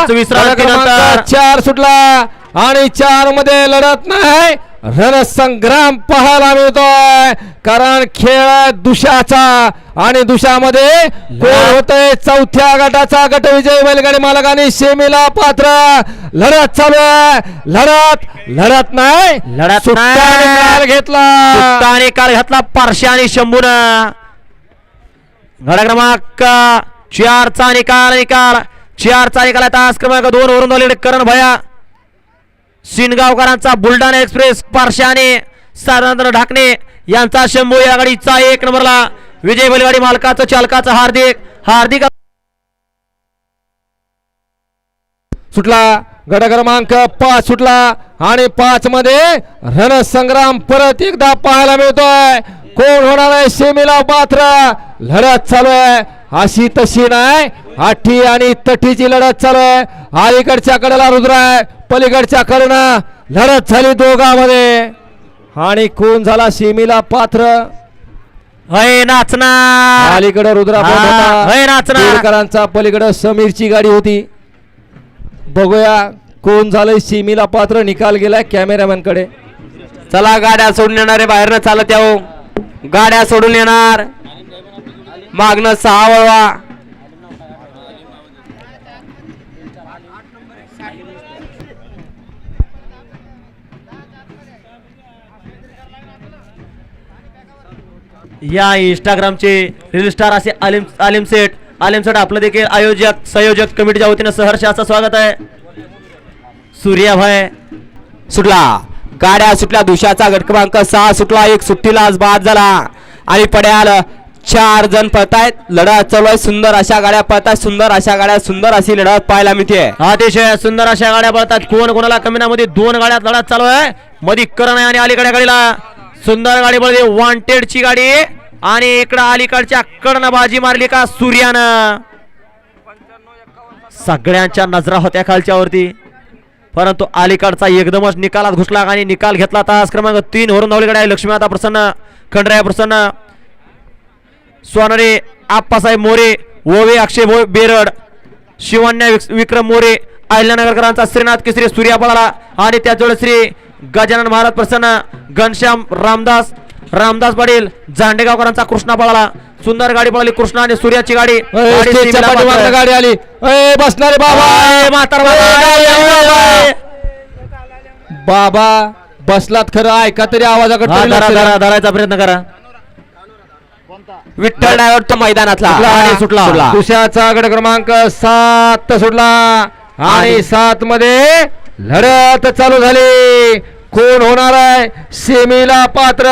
विश्रांतीनंतर 4 सुटला आणि 4 मध्ये लढत नाही, रणसंग्राम पाहायला मिळतोय. कारण खेळ दुशाचा आणि दुशामध्ये कोण होतंय चौथ्या गटाचा गटविजय बैलगाडी मालकांनी सेमीला पात्र. लढत चालू आहे, लढत नाही, निकाल घेतला पारशा आणि शंभून. गड क्रमांक 4 चा निकाल 4 चा निकाल. तास क्रमांक 2 वरून आलेले करण भया शिनगावकरांचा बुलढाणा एक्सप्रेस पारशाने साधारण ढाकणे यांचा शंभू या गाडीचा 1 नंबरला. विजय बैलगाडी मालकाचं चालकाचं हार्दिक सुटला. गट क्रमांक 5 सुटला आणि 5 मध्ये रणसंग्राम परत एकदा पाहायला मिळतोय. कोण होणार आहे सेमीला पात्र. लढत चालू आहे, अशी तशी नाही, आठी आणि तटीची लढत चालू आहे. अलीकडच्या कडेला रुद्र आहे, पलीकडच्या कडनं लढत झाली दोघांमध्ये. आणि कोण झाला सेमीला पात्र. हय नाचना अलीकडे रुद्रा हय नाचना. पलीकडे समीरची गाडी होती. बघूया कोण झालंय सेमीला पात्र. निकाल गेलाय कॅमेरामॅन कडे. चला गाड्या सोडून येणारे बाहेरनं चालत यावं. गाड्या सोडून येणार, मागणं 6 वळवा. या इंस्टाग्रामचे रील स्टार असे आलिम सेठ आपलं देखील आयोजक संयोजक कमिटीच्या वतीनं सहर्षाचं स्वागत आहे. सूर्याभाई सुटला. गाड्या सुटल्या. दुशाचा गट क्रमांक 6 सुटला. 1 सुट्टीला आज बाद झाला आणि पड्याल 4 जण पळतायत. लढत चालू आहे. सुंदर अशा गाड्या पळतायत. सुंदर अशी लढत पाहायला मिळते. अतिशय सुंदर अशा गाड्या पळतात. कोण कोणाला कमी मध्ये 2 गाड्यात लढत चालू आहे. मध्ये करण आहे आणि अलीकडे गाडीला सुंदर गाडी पळते. वॉन्टेडची गाडी आणि इकडं अलीकडच्या कडनं बाजी मारली का सूर्यानं. सगळ्यांच्या नजरा होत्या खालच्यावरती, परंतु अलीकडचा एकदमच निकालात घुसला आणि निकाल घेतला. तास क्रमांक 3 वरून धावलीकडे आहे लक्ष्मीनाथ प्रसन्न, खंडराय प्रसन्न, सोनारे आप्पासाहेब मोरे, ओवे अक्षय बेरड, शिवण्या विक्रम मोरे, अहिल्यानगरकरांचा श्रीनाथ केसरी सूर्या पळाला आणि त्याचवेळी श्री गजानन महाराज प्रसन्न, घनश्याम रामदास पाटील, जांडेगावकरांचा कृष्णा पळाला. सुंदर गाडी पळाली कृष्णा आणि सूर्याची गाडी. गाडी आली. बसणारे बाबा बसलात खरं. ऐका तरी आवाजाकडे धरायचा प्रयत्न करा. विठ्ठल ड्रायव्हर तो मैदानातला सुटला. दुसऱ्याचा गट क्रमांक 7 सुटला आणि 7 मध्ये लढत चालू झाली. कोण होणार आहे सेमीला पात्र.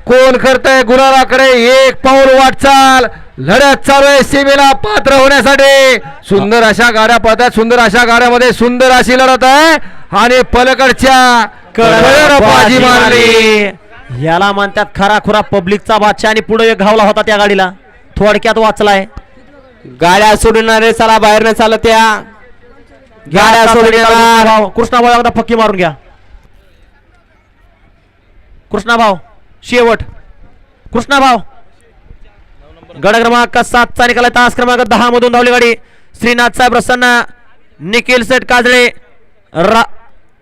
कोण करतंय गुलालाकडे 1 पाऊल वाटचाल. लढत चालू आहे सेमीला पात्र होण्यासाठी. सुंदर अशा गाड्या पळतात. सुंदर अशा गाड्यामध्ये सुंदर अशी लढत आहे आणि पलकडच्या बाजी मारली. याला म्हणतात खरा खुरा पब्लिकचा बादशाह आणि पुढे एक घावला होता त्या गाडीला. थोडक्यात वाचलाय. गाड्या सोडणारे चला बाहेर न चालत. त्या गाड्या सोडणार. कृष्णा भाऊ एकदा पक्की मारून घ्या. कृष्णा भाऊ शेवट. कृष्णा भाऊ. गड क्रमांक 7 चा निकाल. तास क्रमांक 10 मधून धावली गाडी श्रीनाथ साहेब प्रसन्न, निखिल सेठ काजळे,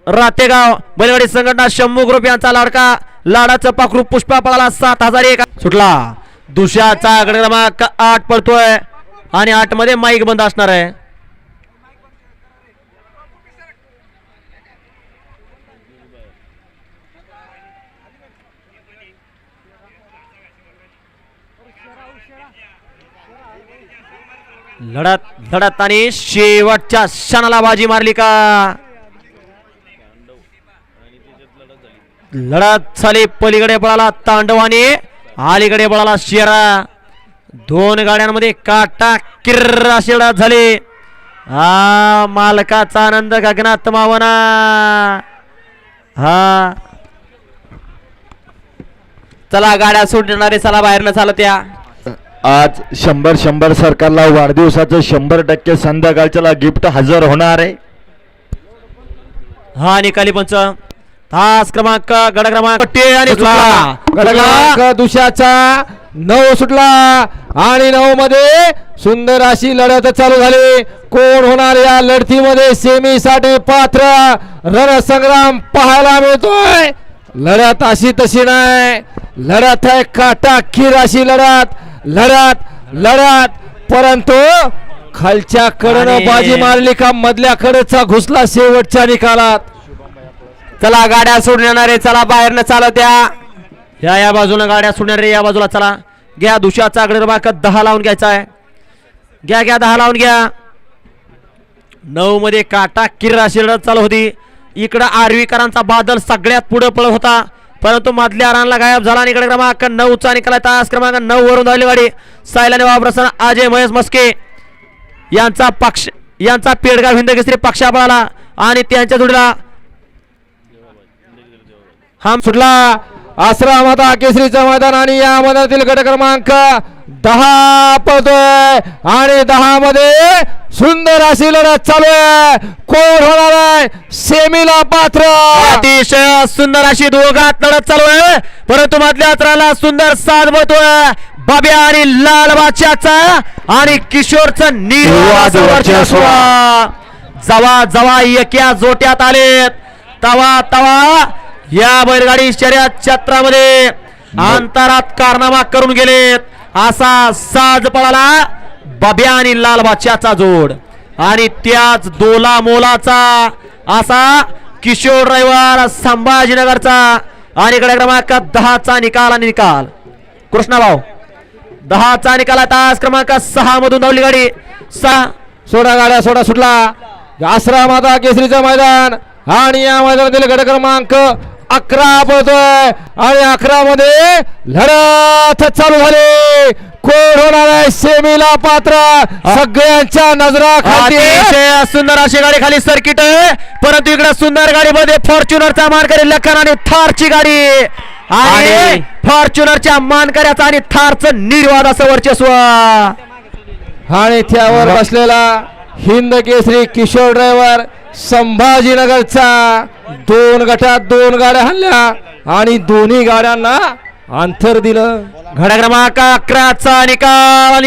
रातेगाव बैलगाडी संघटना, शंभू ग्रुप यांचा लाडका लाडाचं पाखरू पुष्पा पळाला. 7001 सुटला. दुशाचा गड क्रमांक 8 पळतोय आणि 8 मध्ये माईक बंद असणार आहे. लढत आणि शेवटच्या क्षणाला बाजी मारली का. लढत झाली. पलीकडे पळाला तांडव आणि अलीकडे पळाला शेरा. 2 गाड्यांमध्ये काटा किर्र अशी लढत झाली. मालकाचा आनंद गगनात मावना. चला गाड्या सुटणारे चला बाहेर न चालत या. आज 100 सरकारला वाढदिवसाचं 100% संध्याकाळच्याला गिफ्ट हजर होणार आहे. हा निकाली पंच. तास क्रमांक गड क्रमांक दुशाचा 9 सुटला आणि 9 मध्ये सुंदर अशी लढत चालू झाली. कोण होणार या लढतीमध्ये सेमीसाठी पात्र रणसंग्राम पाहायला मिळतोय. लढत अशी तशी नाही, लढत आहे काटाकीर अशी लढत लढत लढत, परंतु खालच्या कडनं आणि- बाजी मारली का मधल्या कडचा घुसला शेवटच्या निकालात. चला गाड्या सोडणारे चला बाहेरनं चालत या बाजूला गाड्या सोडणारे या बाजूला चला. घ्या दुसऱ्याचा आकडे क्रमांक 10 लावून घ्यायचा आहे. घ्या 10 लावून घ्या. 9 मध्ये काटा किर अशी लढत चालू होती. इकडं आर्वीकरांचा बादल सगळ्यात पुढे पळत होता, परंतु मधल्या रानला गायब झाला. आणि इकडे क्रमांक 9चा निकाल आहे. तास क्रमांक 9 वरून धावली गाडी सायलाने वापरसन अजय महेश मस्के यांचा पेडगाव हिंदकेसरी पक्षा पळाला आणि त्यांच्या जोडीला हम सुटला आसरा माता केसरीचं मैदान आणि या मैदानातील गट क्रमांक 10 पळतोय आणि 10 मध्ये सुंदर अशी लढत चालू आहे. कोण होणार आहे सेमीला पात्र. अतिशय सुंदर अशी दोघात लढत चालू आहे, परंतु मधल्या अंतराला सुंदर साथ बतोय बाब्या आणि लाल बादशाहचा आणि किशोरचं निर्वाद वर्चस्व. जवा जवा एका जोट्यात आलेत तवा तवा या बैलगाडी शर्यत क्षेत्रामध्ये अंतरात कारनामा करून गेलेत. असा साज पळाला बाब्या आणि लाल बादशाहचा जोड आणि त्याच दोला मोलाचा असा किशोर ड्रायव्हर संभाजीनगरचा. आणि इकडे क्रमांक 10चा निकाल आणि निकाल कृष्णाभाऊ 10चा निकाल. तास क्रमांक 6 मधून धावली गाडी 6. सोडा गाड्या सोडा सुटला आसरा माता केसरीचं मैदान आणि या मैदानातील गट क्रमांक 11 पळतोय आणि 11 मध्ये लढत चालू झाली. कोण होणार आहे सेमीला पात्र सगळ्यांच्या नजरा खाली. अतिशय सुंदर अशी गाडी खाली सर्किट आहे, परंतु इकडे सुंदर गाडीमध्ये फॉर्च्युनरचा मानकरी लखन आणि थारची गाडी आणि फॉर्च्युनरच्या मानकऱ्याचा आणि थारचं निर्वाद असं वर्चस्व. आणि त्यावर बसलेला हिंद केसरी किशोर ड्रायव्हर संभाजीनगरचा. 2 गटात 2 गाड्या हाणल्या आणि दोन्ही गाड्यांना अंतर दिलं. घड्या क्रमांक 11चा निकाल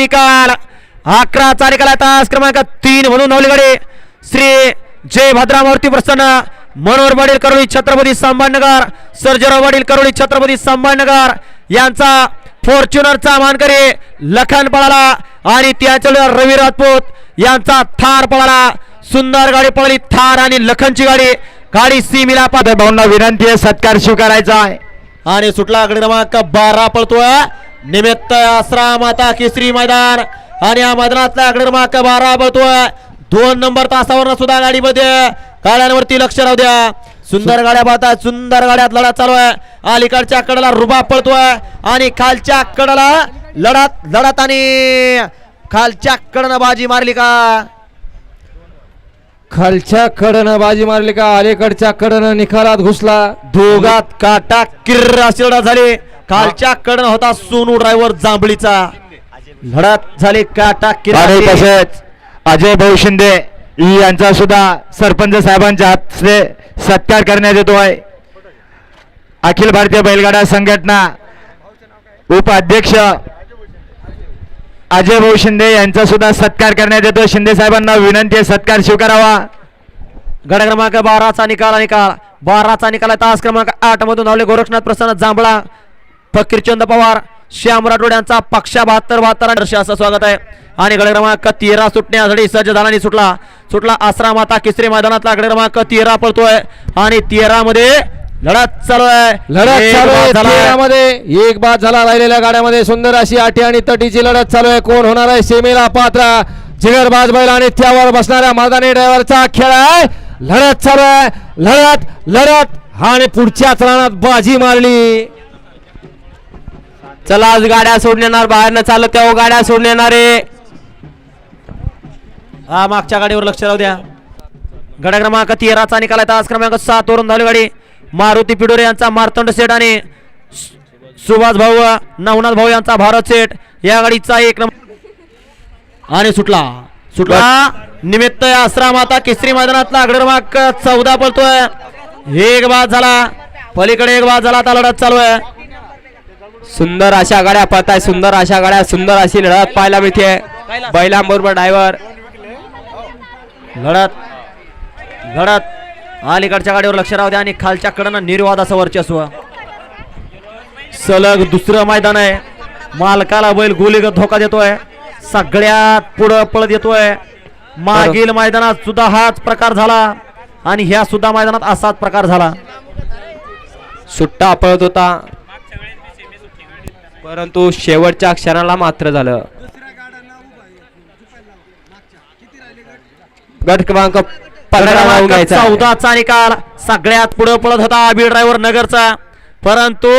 11चा निकाल आहे. तास क्रमांक 3 म्हणून धावली गाडी श्री जय भद्रामूर्ती प्रसन्न मनोहर पाटील करोळी छत्रपती संभाजीनगर सर्जेराव पाटील करोळी छत्रपती संभाजीनगर यांचा फॉर्च्युनरचा मानकरी लखन पळाला आणि त्याच्या रवी राजपूत यांचा थार पळाला. सुंदर गाडी पळाली थार आणि लखनची गाडी सीमीला पाहत भाऊंना विनंती आहे सत्कार स्वीकारायचा आहे. आणि सुटला गड क्रमांक 12 पळतोय निमित्त आसरा माता केसरी मैदान आणि या मैदानातला गड क्रमांक 12 पळतोय. 2 नंबर तासावर सुद्धा गाडीमध्ये गाड्यांवरती लक्ष राहू द्या. सुंदर गाड्या पाहतात, सुंदर गाड्यात लढत चालू आहे. अलीकडच्या कडेला रुबाब पळतोय आणि खालच्या कडेला लढत आणि खालच्या कडनं बाजी मारली का खालच्या कडनं बाजी मारली का अलीकडच्या कडनं निकालात घुसला. दोघात काटा किर्र अशी लढत झाली. खालच्या कडनं होता सोनू ड्रायव्हर जांभळीचा. लढत झाली काटा आणि किर्र. तसेच अजय भाऊ शिंदे यांचा सुद्धा सरपंच साहेबांच्या हस्ते सत्कार करण्यात येतोय. अखिल भारतीय बैलगाडा संघटना उपाध्यक्ष अजय भाऊ शिंदे यांचा सुद्धा सत्कार करण्यात येतो. शिंदे साहेबांना विनंती आहे सत्कार स्वीकारावा. गड क्रमांक 12चा निकाल 12चा निकाल आहे. तास क्रमांक 8 मधून धावले गोरक्षनाथ प्रसन्न जांभळा फकीरचंद पवार श्याम राठोड यांचा पक्षा 72 असं स्वागत आहे. आणि गड क्रमांक 13 सुटण्यासाठी सज्ज झाला आणि सुटला आसरा माता केसरी मैदानातला गड क्रमांक 13 पळतोय आणि 13 मध्ये लढत चालू आहे. लढत चालू आहे 13 मध्ये एक बाद झाला. राहिलेल्या गाड्यामध्ये सुंदर अशी आठी आणि तटीची लढत चालू आहे. कोण होणार आहे सेमीला पात्र जिगरबाज बैल आणि त्यावर बसणाऱ्या मर्दानी ड्रायव्हरचा खेळ आहे. लढत चालू आहे लढत आणि पुढच्याच रानात बाजी मारली. चला आज गाड्या सोडण्यावर बाहेर न चालत त्या गाड्या सोडण्यारे हा मागच्या गाडीवर लक्ष राहू द्या. गड क्रमांक 13चा निकाल आहे. तास क्रमांक 7 वरून धावली गाडी मारुती पिडोरे यांचा मार्तंड सेट आणि सुभाष भाऊ नवनाथ भाऊ यांचा भारत सेट या गाडीचा 1 नंबर. आणि सुटला निमित्त आसरा माता केसरी मैदानातला गड क्रमांक 14 पळतोय. एक बाद झाला पलीकडे एक बाद झाला. आता लढत चालू आहे. सुंदर अशा गाड्या पळताय, सुंदर अशा गाड्या, सुंदर अशी लढत पाहायला मिळते बैलांबरोबर ड्रायव्हर. लढत अलीकडच्या गाडीवर लक्ष राहू द्या आणि खालच्या कडनं निर्वाद असं वर्चस्व. सलग दुसरं मैदान आहे. मालकाला बैल गोलीगत धोका देतोय, सगळ्यात पुढं पळत येतोय. मागील मैदानात सुद्धा हाच प्रकार झाला आणि ह्या सुद्धा मैदानात असाच प्रकार झाला. सुट्टा पळत होता परंतु शेवटच्या क्षणाला मात्र झालं. गट क्रमांक 15 घ्यायचा. 14चा निकाल. सगळ्यात पुढे पळत होता अभि ड्रायव्हर नगरचा, परंतु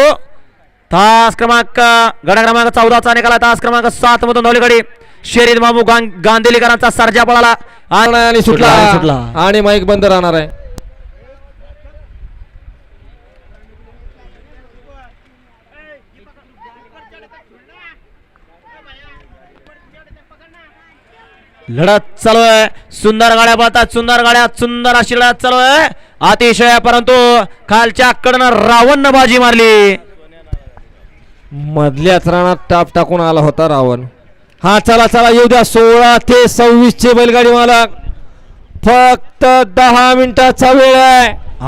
तास क्रमांक गट क्रमांक 14चा निकाल. तास क्रमांक 7 मधून धावली गाडी शरीर बाबू गांधेलीकरांचा सर्जा पळाला आणि सुटला आणि माईक बंद राहणार आहे. लढत चालू आहे. सुंदर गाड्या पळतात, सुंदर गाड्या, सुंदर अशी लढत चालू आहे अतिशय. परंतु खालच्या कडनं रावण बाजी मारली. मधल्याच रानात टाप टाकून आला होता रावण. हा चला चला येऊ द्या. 16 ते 26 चे बैलगाडी मालक. फक्त 10 मिनिटाचा वेळ आहे.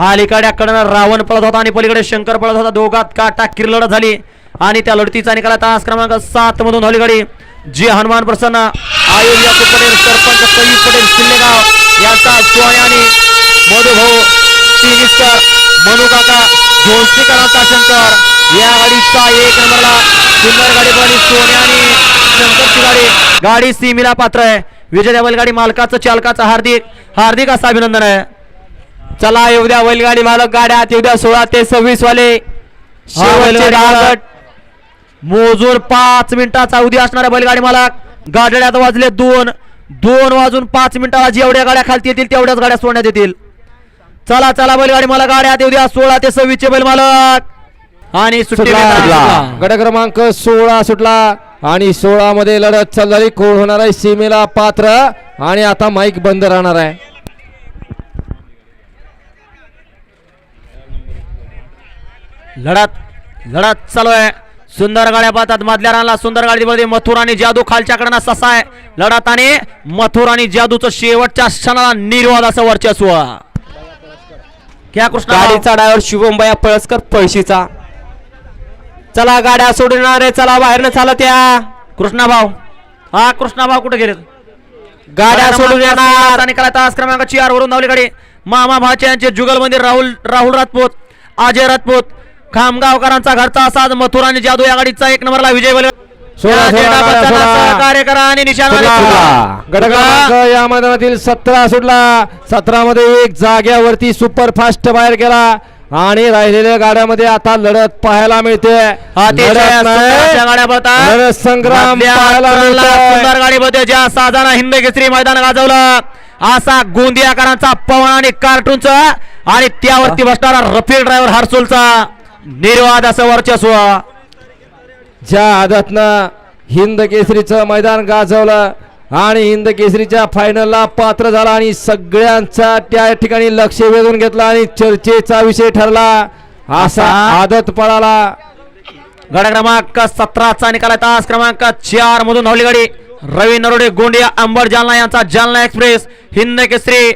अलीकडे कडनं रावण पळत होता आणि पलीकडे शंकर पळत होता. दोघात काटा किर लढत झाली आणि त्या लढतीचा निकाल तास क्रमांक 7 मधून धावली गाडी जी हनुमान प्रसन्न आयुष याकूब पटेल सरपंच सईद पटेल किल्लेगाव यांचा सोने आणि मधुभाऊ तिनिस्कर मनू काका जोशीकरांचा शंकर. या गाडीचा 1 नंबरला सुंदर गाडी पळाली. सोने आणि शंकरची गाडी सीमेला पात्र आहे. विजय बैलगाडी मालकाचं चालकाचं हार्दिक हार्दिक असं अभिनंदन आहे. चला येऊ द्या बैलगाडी मालक, गाड्यात येऊ द्या. 16 ते 26 वाले शेवटचे 10 गट. मोजून 5 मिनिटाचा अवधी असणाऱ्या बैलगाडी मालक. गाड्यात वाजले 2 वाजून 5 मिनिटाला जेवढ्या गाड्या खालती येतील तेवढ्याच गाड्या सोडण्यात येतील. चला चला बैलगाडी मालक, गाड्यात येऊ द्या. 16 ते 26 चे बैल मालक आणि सुट्टी गट क्रमांक 16 सुटला आणि 16 मध्ये लढत चालू झाली. कोण होणार आहे सीमेला पात्र आणि आता माईक बंद राहणार आहे. लढत चालू आहे. सुंदर गाड्या पाहतात. मधल्या रानला सुंदर गाडीमध्ये मथुर आणि जादू, खालच्या कडनं ससा आहे. लढत आणि मथुर आणि जादूचं शेवटच्या क्षणाला निर्वाद असं वर्चस्व. क्या कृष्ण गाडीचा ड्रायव्हर शुभम भैया पळसकर पळशीचा. चला गाड्या सोडणार आहे. चला बाहेरनं चालत या. कृष्णा भाऊ. हा कृष्णा भाऊ कुठे गेले? गाड्या सोडून येणार. निकाला तास क्रमांक 4 वरून धावली गाडी मामा भाचे यांचे जुगल मंदिर राहुल राजपूत अजय राजपूत खामगावकरांचा घरचा साज मथुर आणि जादू. या गाडीचा 1 नंबरला विजय बैल कार्यकरा आणि निशाण. गट क्रमांक या मैदानातील 17 सुटला. 17 मध्ये एक जाग्यावरती सुपरफास्ट बाहेर गेला आणि राहिलेल्या गाड्यामध्ये आता लढत पाहायला मिळते. लढत संग्राम पाहायला सुंदर गाडीमध्ये ज्या साजाना हिंद केसरी मैदान गाजवलं असा गोंदियाकरांचा पवन आणि कार्टूनचा आणि त्यावरती बसणारा रफील ड्रायव्हर हर्सुलचा निर्वाद असं वर्चस्व. ज्या आदतनं हिंद केसरीचं मैदान गाजवलं आणि हिंद केसरीच्या फायनलला पात्र झाला आणि सगळ्यांचा त्या ठिकाणी लक्ष वेधून घेतला आणि चर्चेचा विषय ठरला असा आदत पळाला. गट क्रमांक 17चा निकाल तास क्रमांक 4 मधून धावली गाडी रवी नरोडे गोंडिया अंबड जालना यांचा जालना एक्सप्रेस. हिंद केसरी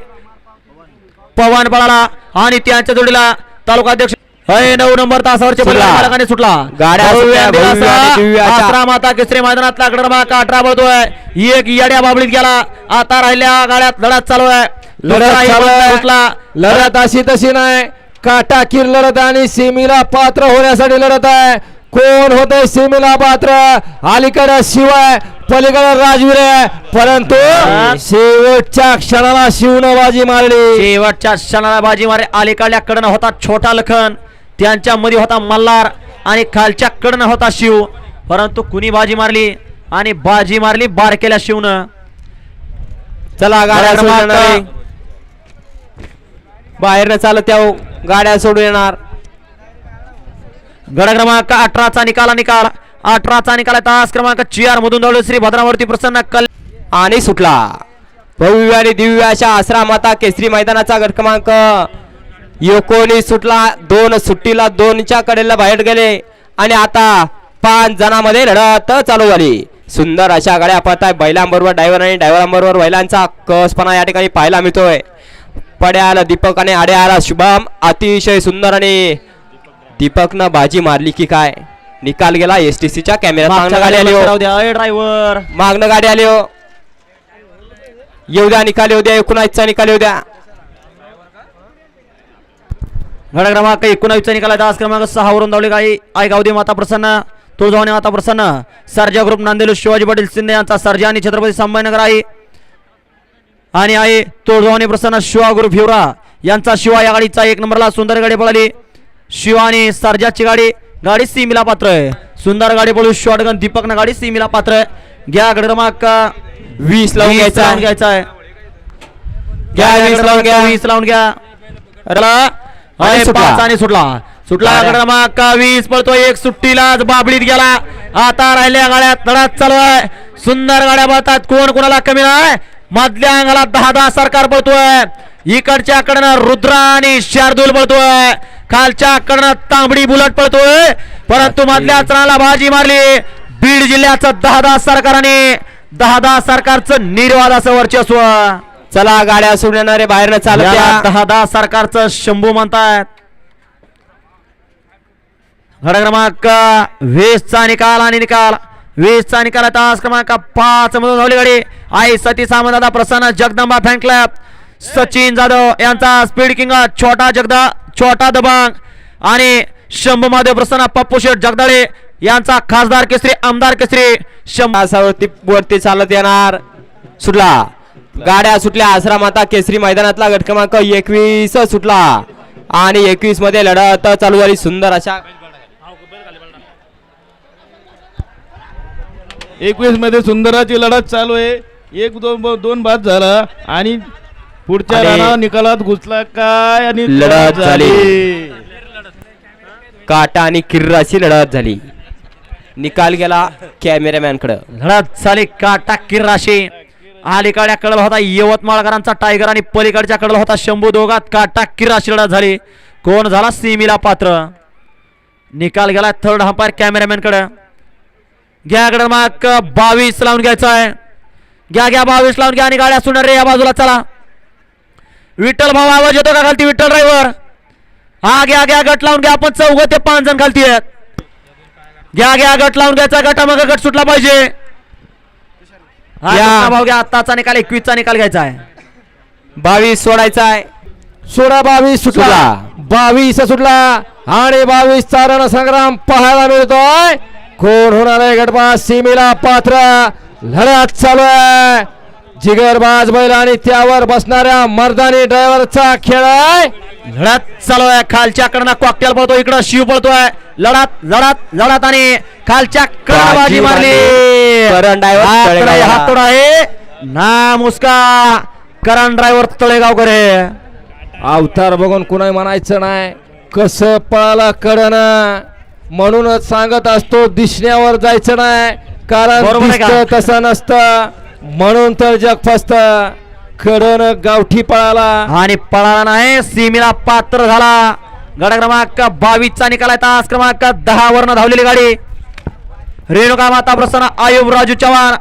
पवन पळाला आणि त्यांच्या जोडीला तालुकाध्यक्ष 9 नंबर तासावरचे मालकाने सुटला. गाड्या माता केसरी मैदानातला गट क्रमांक 18 बोलतोय. एक येड्या बाबळीत गेला. आता राहिल्या गाड्यात लढत चालू आहे. लढत अशी तशी नाही. काटाकीर लढत आणि सेमीला पात्र होण्यासाठी लढत आहे. कोण होतंय सेमीला पात्र? अलीकडे शिवाय पलीकडे राजवीर आहे, परंतु शेवटच्या क्षणाला शिवनं बाजी मारली. शेवटच्या क्षणाला बाजी मारली. अलीकडल्या कडनं होता छोटा लखन, त्यांच्या मध्ये होता मल्हार आणि खालच्या कडनं होता शिव, परंतु कुणी बाजी मारली आणि बाजी मारली बारकेल्या शिवनं. चला गाड्या बाहेर चालत त्या गाड्या सोडून येणार. गड क्रमांक 18चा निकाल 18चा निकाल तास क्रमांक 4 मधून धावले श्री भद्रावती प्रसन्न कल आणि सुटला. भव्य आणि दिव्य अशा आसरा माता केसरी मैदानाचा गट क्रमांक 19 सुटला. 2 सुट्टीला 2च्या कडेला बाहेर गेले आणि आता 5 जणांमध्ये लढत चालू झाली. सुंदर अशा गाड्या पळताय बैलांबरोबर ड्रायव्हर आणि ड्रायव्हरांबरोबर बैलांचा कसपणा या ठिकाणी पाहायला मिळतोय. पड्याला दीपक आणि आड्याला शुभम. अतिशय सुंदर आणि दीपकनं बाजी मारली की काय. निकाल गेला एसटीसीच्या कॅमेऱ्यात. मागणं गाडी आली हो. ड्रायव्हर मागणं गाडी आली हो. येऊ द्या निकाल, येऊ द्या 19चा निकाल येऊ द्या. गाडा क्रमांक 19चा निकाल आहे. तास क्रमांक 6 वरून धावली गाडी आयगावदी माता प्रसन्न, तुळजावणे माता प्रसन्न, सर्जा ग्रुप नांदेड शिवाजी पाटील शिंदे यांचा सर्जा आणि छत्रपती संभाजीनगर आहे. आणि आहे तुळजावणे प्रसन्न शिवा ग्रुप हिवरा यांचा शिवा. या गाडीचा 1 नंबरला सुंदर गाडी पळाली. शिवा आणि सर्जाची गाडी, गाडी सीमीला पात्र आहे. सुंदर गाडी पळू शॉटगन दीपकनं गाडी सीमीला पात्र आहे. घ्या गड क्रमांक 20 लावून घ्यायचा आहे. घ्यायचा आहे. घ्या 20 लावून घ्या. 20 लावून घ्या. आणि सुटला. 5 आणि सुटला गड क्रमांक 20 पळतोय. एक सुट्टीला बाबळीत गेला. आता राहिल्या गाड्यात लढत चालू आहे. सुंदर गाड्या पळतात. कोण कोणाला कमी नाही. मधल्या अंगाला 10 सरकार पळतोय. इकडच्या कडनं रुद्रा आणि शार्दूल पळतोय. खालच्या कडनं तांबडी बुलट पळतोय. परंतु मधल्या चणाला बाजी मारली बीड जिल्ह्याचं 10 सरकाराने. 10 सरकारचं निर्वाद असं वर्चस्व. चला गाड्या सोडणारे बाहेरनं चालत द्या. 10 सरकारचं शंभू म्हणतात. घडा क्रमांक 20चा निकाल आणि निकाल 20चा निकाल. तास क्रमांक 5 मधून धावली गाडी आई सती सामंतदादा प्रसन्न जगदंबा फॅन क्लब, सचिन जाधव यांचा स्पीड किंग, छोटा दबंग आणि शंभू महादेव प्रसन्न पप्पू शेठ जगदाळे यांचा खासदार केसरी आमदार केसरी. वरती चालत येणार. सुटला गाड्या सुटल्या. आसरा माता केसरी मैदानातला गट क्रमांक 21 सुटला आणि 21 मध्ये लढत चालू झाली. सुंदर अशा 21 मध्ये सुंदराची लढत चालू आहे. 1-2 बाद झाला आणि पुढच्या आणि राणा निकालात घुसला काय आणि लढत झाली. काटा आणि किर्राची लढत झाली. निकाल गेला कॅमेरामॅन कडे. लढत झाली काटा किर्राशी. अलीकडच्या कडला होता यवतमाळकरांचा टायगर आणि पलीकडच्या कडला होता शंभू. दोघात काटा किर्राशी लढत झाली. कोण झाला सीमीला पात्र. निकाल गेला थर्ड अंपायर कॅमेरामॅन कडे. घ्या क्रमांक 22 लावून घ्यायचा आहे. घ्या 22 लावून घ्या आणि गाड्या सुटणार रे या बाजूला. चला विठ्ठल भाऊ आवाज येतो का खालती. विठ्ठल ड्रायव्हर हा घ्या गट लावून घ्या. आपण 4 ते 5 जण खालती आहेत. घ्या गट लावून घ्यायचा. गटामागे गट सुटला पाहिजे. भाऊ घ्या. आत्ताचा निकाल 21चा निकाल घ्यायचा आहे. 22 सोडायचा आहे. 22 सुटला. 22 सुटला आणि 22चा रणसंग्राम पाहायला मिळतोय. कोण होणार आहे गटपास सीमेला पात्र. लढत चालू आहे. जिगरबाज बैल आणि त्यावर बसणाऱ्या मर्दानी ड्रायव्हरचा खेळ आहे. लढत चालू आहे. खालच्या कडनं कॉकटेल पळतो. इकडं शिव पळतोय. लढत आणि खालच्या कडनं बाजी मारली. करण ड्रायव्हर हात तोडा आहे ना मुस्का. करण ड्रायव्हर तळेगावकर आहे. अवतार बघून कुणाही म्हणायचं नाही. कसं पळाला कडनं म्हणूनच सांगत असतो दिसण्यावर जायचं नाही. कारण बरोबर आहे का? दिसतं तसं नसतं म्हणून तर जग फसत. कडनं गावठी पळाला आणि पळाला नाही सीमेला पात्र झाला. गड क्रमांक 22चा निकाल आहे. तास क्रमांक 10 वरनं धावलेली गाडी रेणुका माता प्रसन्न आयुब राजू चव्हाण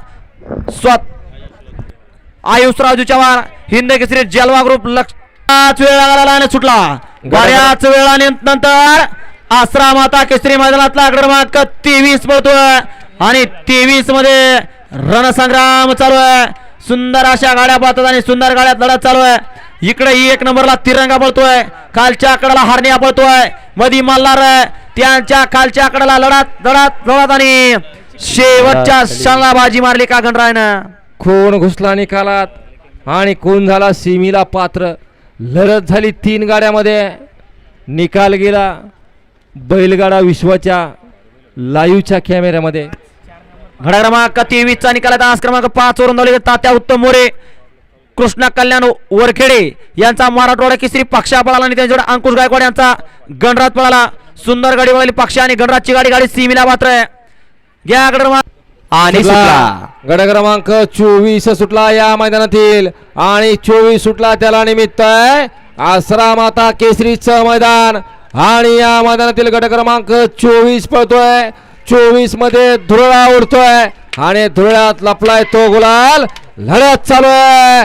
आयुष राजू चव्हाण हिंद केसरी जलवा ग्रुप. लक्षात वेळ लागला आणि सुटला. बऱ्याच वेळानंतर आसरा माता केसरी मैदानातला क्रमांक 23 पळतोय आणि 23 मध्ये रणसंग्राम चालू आहे. सुंदर अशा गाड्या पळतात आणि सुंदर गाड्यात लढत चालू आहे. इकडे 1 नंबरला तिरंगा पळतोय. खालच्या कडाला हरण्या पळतोय. मधी मल्हार त्यांच्या खालच्या कडाला लढत आणि शेवटच्या क्षणाला बाजी मारली का गणरायनं. कोण घुसला निकालात आणि कोण झाला सीमीला पात्र. लढत झाली 3 गाड्यामध्ये. निकाल गेला बैलगाडा विश्वाच्या लाईव्हच्या कॅमेऱ्यामध्ये. घडा क्रमांक 23चा निकाल आहे. तास क्रमांक 5 वरून धावले तात्या उत्तम मोरे कृष्णा कल्याण वरखेडे यांचा मराठवाडा केसरी पक्षा पळाला आणि त्यांच्याकडे अंकुश गायकवाड यांचा गणराज पळाला. सुंदर गाडी पळाली पक्ष आणि गणराजची गाडी सीमीला पात्र आहे. घ्या गड आणि सुटला. गड क्रमांक 24 सुटला या मैदानातील आणि 24 सुटला. त्याला निमित्त आहे आसरा माता केसरीचं मैदान आणि या मैदानातील गट क्रमांक 24 पळतोय. 24 मध्ये धुरळा उडतोय आणि धुरळ्यात लपलाय तो गुलाल. लढत चालू आहे,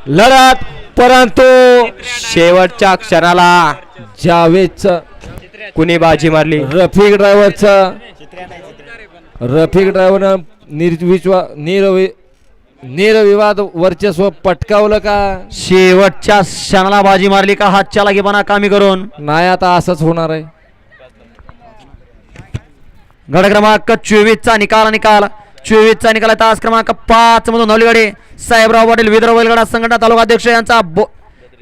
लढत परंतु शेवटच्या क्षणाला जावेदचं कुणी बाजी मारली. रफिक ड्रायव्हरनं निर्विवाद वर्चस्व पटकावलं का शेवटच्या क्षणाला बाजी मारली का हातच्या लागेपणा कामी करून. नाही आता असंच होणार आहे. गट क्रमांक 24 निकाल 24 निकाल आहे. तास क्रमांक 5 मधून धावली गाडी साहेबराव पाटील विदर्भ बैलगाडा संघटना तालुका अध्यक्ष यांचा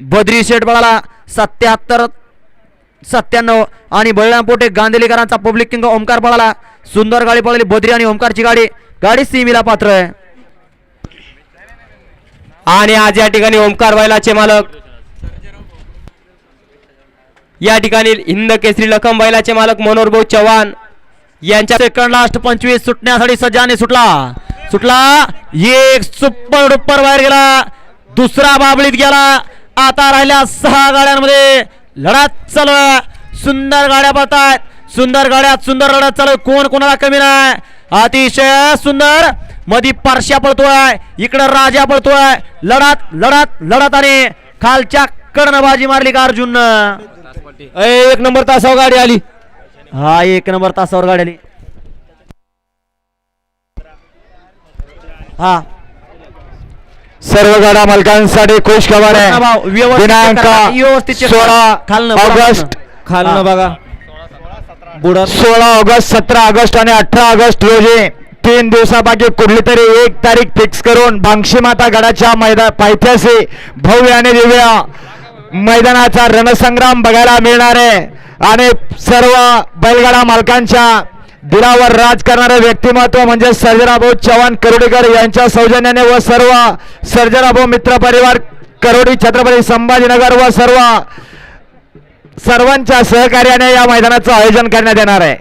बद्री शेठ बळाला 77-97 आणि बळराम पोटे गांधीलीकरांचा पब्लिक किंग ओमकार पळाला. सुंदर गाडी पळाली बद्री आणि ओमकारची गाडी सीमीला पात्र आहे. आणि आज या ठिकाणी ओमकार बैलाचे मालक, या ठिकाणी हिंद केसरी लखम बैलाचे मालक मनोहर भाऊ चव्हाण यांच्या सेकंड लास्ट 25 सुटण्यासाठी सज्जाने सुटला एक सुपर डुपर बाहेर गेला. दुसरा बाबळीत गेला. आता राहिल्या 6 गाड्यांमध्ये लढत चालू आहे. सुंदर गाड्या पळतायत, सुंदर गाड्यात सुंदर लढत चालू. कोण कोणाला कमी नाही. अतिशय सुंदर मधी पारश्या पळतोय, इकडं राजा पळतोय. लढत आणि खालच्या कडनं बाजी मारली का अर्जुन. 1 नंबर तासावर गाडी आली. हा 1 नंबर तासावर गाडी आली. हा सर्व गाडा मालकांसाठी खुश खबर आहे. दिनांक 16 ऑगस्ट खालनं बघा बुडात 16 ऑगस्ट 17 ऑगस्ट आणि 18 ऑगस्ट रोजी 3 दिवसापैकी कुठली तरी एक तारीख फिक्स करून भांगशी माता गडाच्या पायथ्याशी भव्य आणि दिव्य मैदानाचा रणसंग्राम बघायला मिळणार आहे. आणि सर्व बैलगाडा मालकांच्या दिलावर राज करणारे व्यक्तिमत्व म्हणजे सर्जराभाऊ चव्हाण करोडीकर यांच्या सौजन्याने व सर्व सर्जराभाऊ मित्र परिवार करोडी छत्रपती संभाजीनगर व सर्वांच्या सहकार्याने या मैदानाचं आयोजन करण्यात येणार आहे.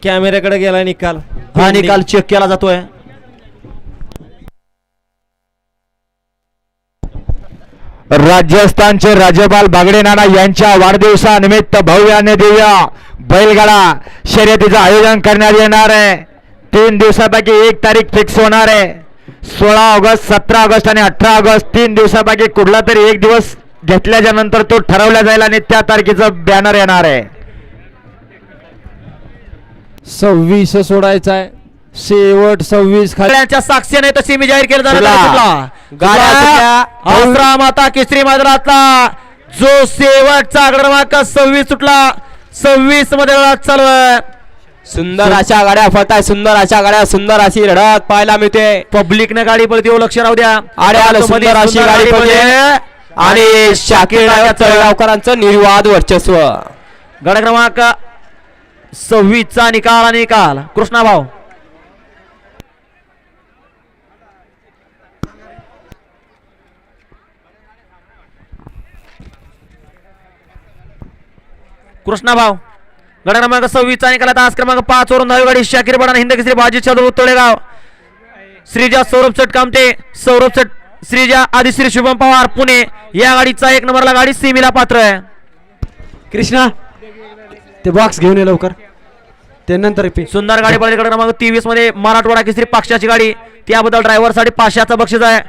कॅमेऱ्याकडे गेला निकाल. हा निकाल चेक केला जातोय. राजस्थानचे राज्यपाल बागडे नाना यांच्या वाढदिवसानिमित्त भव्य आणि दिव्य बैलगाडा शर्यतीचं आयोजन करण्यात येणार आहे. 3 दिवसापैकी एक तारीख फिक्स होणार आहे. 16 ऑगस्ट 17 ऑगस्ट आणि 18 ऑगस्ट 3 दिवसापैकी कुठला तरी एक दिवस घेतल्याच्या नंतर तो ठरवला जाईल आणि त्या तारखेचं बॅनर येणार आहे. 26 सोडायचा आहे. शेवट 26 सगळ्यांच्या साक्षीने तशी मी जाहीर केलं गाड्या माता केसरी मैदानातला जो शेवटचा क्रमांक 26 सुटला. 26 मध्ये लढत चालू आहे. सुंदर अशा गाड्या पळताय, सुंदर अशा गाड्या, सुंदर अशी लढत पाहायला मिळते. पब्लिकने गाडी पळते लक्ष राहू द्या. आड्याला सुंदर अशी गाडी पळते आणि शाकीर तळेगावकरांचं निर्वाद वर्चस्व. गाडा क्रमांक 26 निकाल कृष्णाभाऊ गड क्रमांक 26 निकाला. तास क्रमांक 5 वरून धावी गाडी शाकीर बडाना हिंद केसरी बाजी छत्रपती तळेगाव. श्रीजा सौरभ सेठ कामते, सौरभ सेठ श्रीजा आदिश्री शुभम पवार पुणे या गाडीचा 1 नंबरला गाडी सीमीला पात्र आहे. कृष्णा ते बॉक्स घेऊन ये लवकर. त्यानंतर सुंदर गाडी पडली. गड क्रमांक 23 मध्ये मराठवाडा केसरी पक्षाची गाडी. त्याबद्दल ड्रायव्हर साठी 500चं बक्षीस आहे.